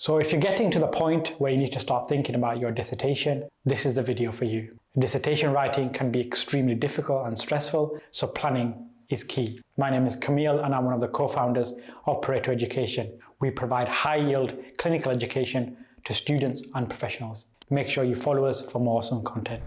So if you're getting to the point where you need to start thinking about your dissertation, this is the video for you. Dissertation writing can be extremely difficult and stressful, so planning is key. My name is Camille and I'm one of the co-founders of Pareto Education. We provide high-yield clinical education to students and professionals. Make sure you follow us for more awesome content.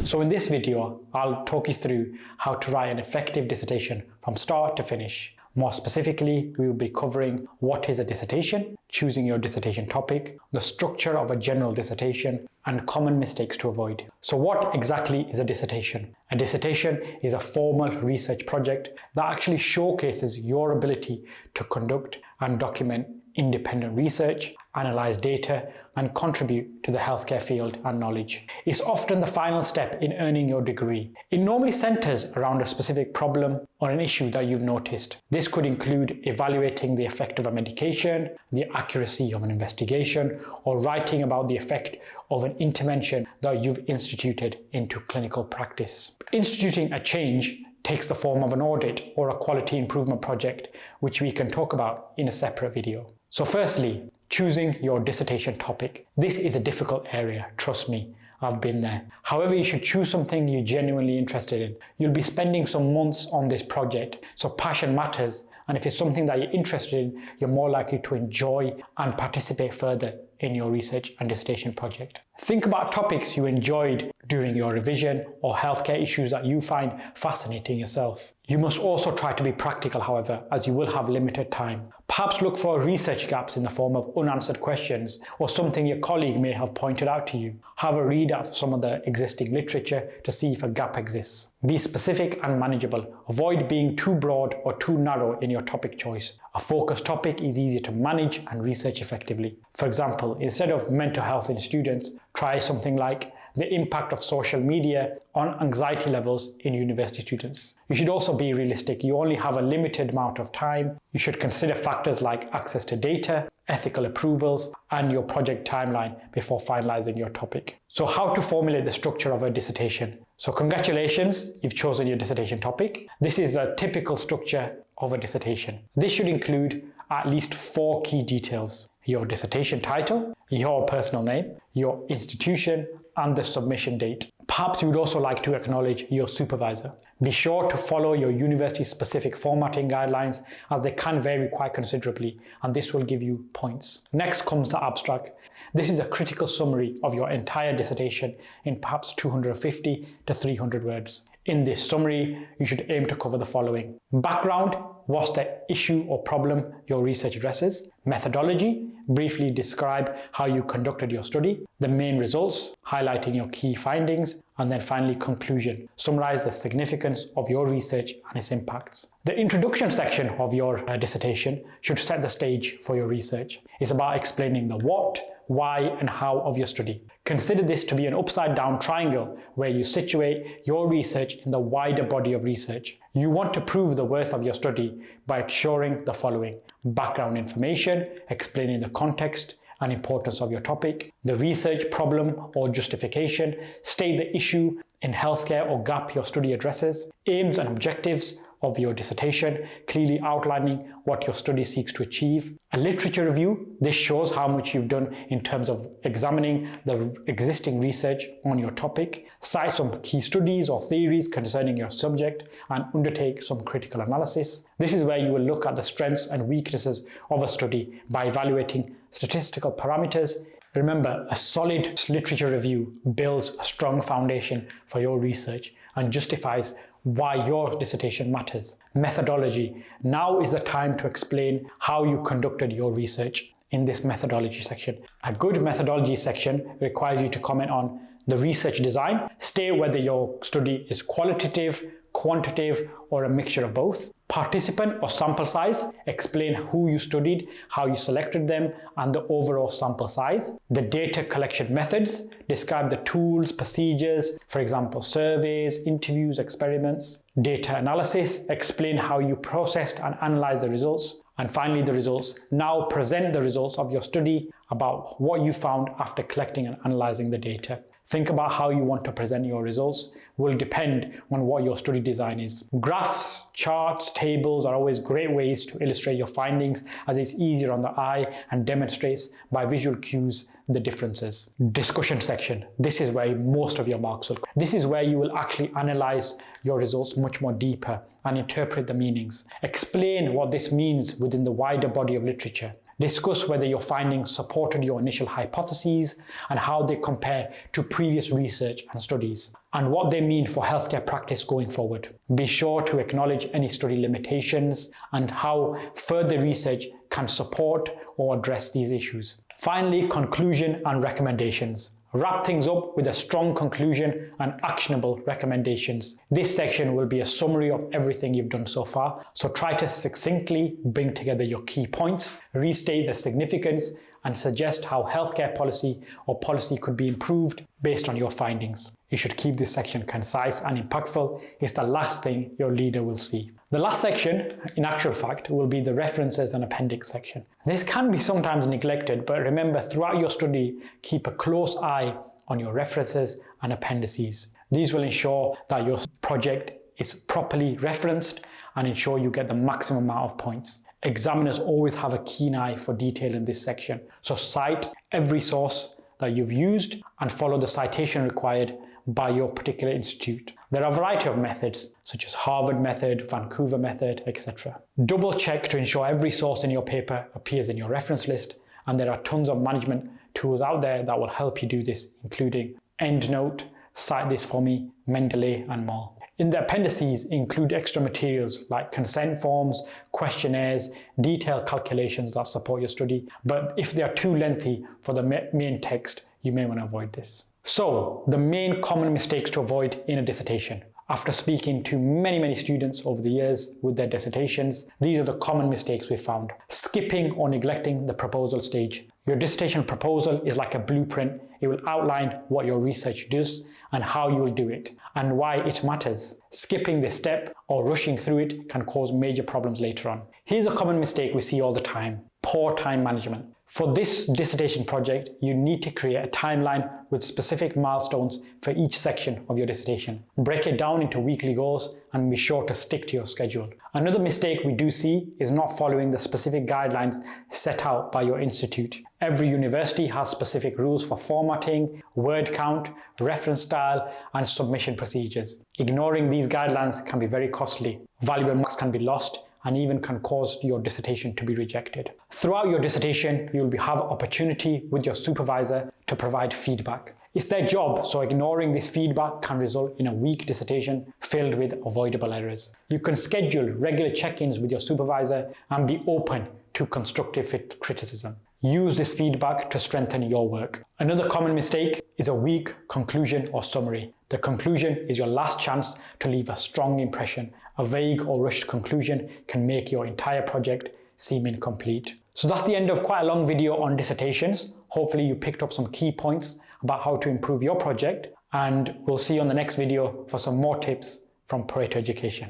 So in this video, I'll talk you through how to write an effective dissertation from start to finish. More specifically, we will be covering what is a dissertation, choosing your dissertation topic, the structure of a general dissertation, and common mistakes to avoid. So what exactly is a dissertation? A dissertation is a formal research project that actually showcases your ability to conduct and document independent research, analyze data, and contribute to the healthcare field and knowledge. It's often the final step in earning your degree. It normally centers around a specific problem or an issue that you've noticed. This could include evaluating the effect of a medication, the accuracy of an investigation, or writing about the effect of an intervention that you've instituted into clinical practice. Instituting a change takes the form of an audit or a quality improvement project, which we can talk about in a separate video. So firstly, choosing your dissertation topic. This is a difficult area, trust me, I've been there. However, you should choose something you're genuinely interested in. You'll be spending some months on this project, so passion matters, and if it's something that you're interested in, you're more likely to enjoy and participate further in your research and dissertation project. Think about topics you enjoyed during your revision or healthcare issues that you find fascinating yourself. You must also try to be practical, however, as you will have limited time. Perhaps look for research gaps in the form of unanswered questions or something your colleague may have pointed out to you. Have a read of some of the existing literature to see if a gap exists. Be specific and manageable. Avoid being too broad or too narrow in your topic choice. A focused topic is easier to manage and research effectively. For example, instead of mental health in students, try something like the impact of social media on anxiety levels in university students. You should also be realistic. You only have a limited amount of time. You should consider factors like access to data, ethical approvals, and your project timeline before finalizing your topic. So how to formulate the structure of a dissertation? So congratulations, you've chosen your dissertation topic. This is a typical structure of a dissertation. This should include at least 4 key details: your dissertation title, your personal name, your institution, and the submission date. Perhaps you would also like to acknowledge your supervisor. Be sure to follow your university-specific formatting guidelines, as they can vary quite considerably, and this will give you points. Next comes the abstract. This is a critical summary of your entire dissertation in perhaps 250 to 300 words. In this summary, you should aim to cover the following: background, what's the issue or problem your research addresses; methodology, briefly describe how you conducted your study; the main results, highlighting your key findings; and then finally conclusion, summarize the significance of your research and its impacts. The introduction section of your dissertation should set the stage for your research. It's about explaining the what, why, and how of your study. Consider this to be an upside-down triangle where you situate your research in the wider body of research. You want to prove the worth of your study by ensuring the following: background information, explaining the context and importance of your topic; the research problem or justification, state the issue in healthcare or gap your study addresses; aims and objectives of your dissertation, clearly outlining what your study seeks to achieve; a literature review. This shows how much you've done in terms of examining the existing research on your topic; cite some key studies or theories concerning your subject, and undertake some critical analysis. This is where you will look at the strengths and weaknesses of a study by evaluating statistical parameters. Remember, a solid literature review builds a strong foundation for your research and justifies why your dissertation matters. Methodology. Now is the time to explain how you conducted your research in this methodology section. A good methodology section requires you to comment on the research design, state whether your study is qualitative, quantitative, or a mixture of both. Participant or sample size, explain who you studied, how you selected them, and the overall sample size. The data collection methods, describe the tools, procedures, for example, surveys, interviews, experiments. Data analysis, explain how you processed and analyzed the results. And finally, the results. Now present the results of your study about what you found after collecting and analyzing the data. Think about how you want to present your results will depend on what your study design is. Graphs, charts, tables are always great ways to illustrate your findings, as it's easier on the eye and demonstrates by visual cues the differences. Discussion section. This is where most of your marks will come. This is where you will actually analyze your results much more deeper and interpret the meanings. Explain what this means within the wider body of literature. Discuss whether your findings supported your initial hypotheses and how they compare to previous research and studies, and what they mean for healthcare practice going forward. Be sure to acknowledge any study limitations and how further research can support or address these issues. Finally, conclusion and recommendations. Wrap things up with a strong conclusion and actionable recommendations. This section will be a summary of everything you've done so far, so try to succinctly bring together your key points, restate the significance, and suggest how healthcare policy or policy could be improved based on your findings. You should keep this section concise and impactful. It's the last thing your leader will see. The last section, in actual fact, will be the references and appendix section. This can be sometimes neglected, but remember, throughout your study, keep a close eye on your references and appendices. These will ensure that your project is properly referenced and ensure you get the maximum amount of points. Examiners always have a keen eye for detail in this section, so cite every source that you've used and follow the citation required by your particular institute. There are a variety of methods, such as Harvard method, Vancouver method, etc. Double check to ensure every source in your paper appears in your reference list, and there are tons of management tools out there that will help you do this, including EndNote, Cite This For Me, Mendeley, and more. In the appendices, include extra materials like consent forms, questionnaires, detailed calculations that support your study, but if they are too lengthy for the main text, you may want to avoid this. So, the main common mistakes to avoid in a dissertation. After speaking to many students over the years with their dissertations, these are the common mistakes we found. Skipping or neglecting the proposal stage. Your dissertation proposal is like a blueprint. It will outline what your research does and how you will do it, and why it matters. Skipping this step or rushing through it can cause major problems later on. Here's a common mistake we see all the time: poor time management. For this dissertation project, you need to create a timeline with specific milestones for each section of your dissertation. Break it down into weekly goals and be sure to stick to your schedule. Another mistake we do see is not following the specific guidelines set out by your institute. Every university has specific rules for formatting, word count, reference style, and submission procedures. Ignoring these guidelines can be very costly. Valuable marks can be lost and even can cause your dissertation to be rejected. Throughout your dissertation, you will have opportunity with your supervisor to provide feedback. It's their job, so ignoring this feedback can result in a weak dissertation filled with avoidable errors. You can schedule regular check-ins with your supervisor and be open to constructive criticism. Use this feedback to strengthen your work. Another common mistake is a weak conclusion or summary. The conclusion is your last chance to leave a strong impression. A vague or rushed conclusion can make your entire project seem incomplete. So that's the end of quite a long video on dissertations. Hopefully you picked up some key points about how to improve your project, and we'll see you on the next video for some more tips from Pareto Education.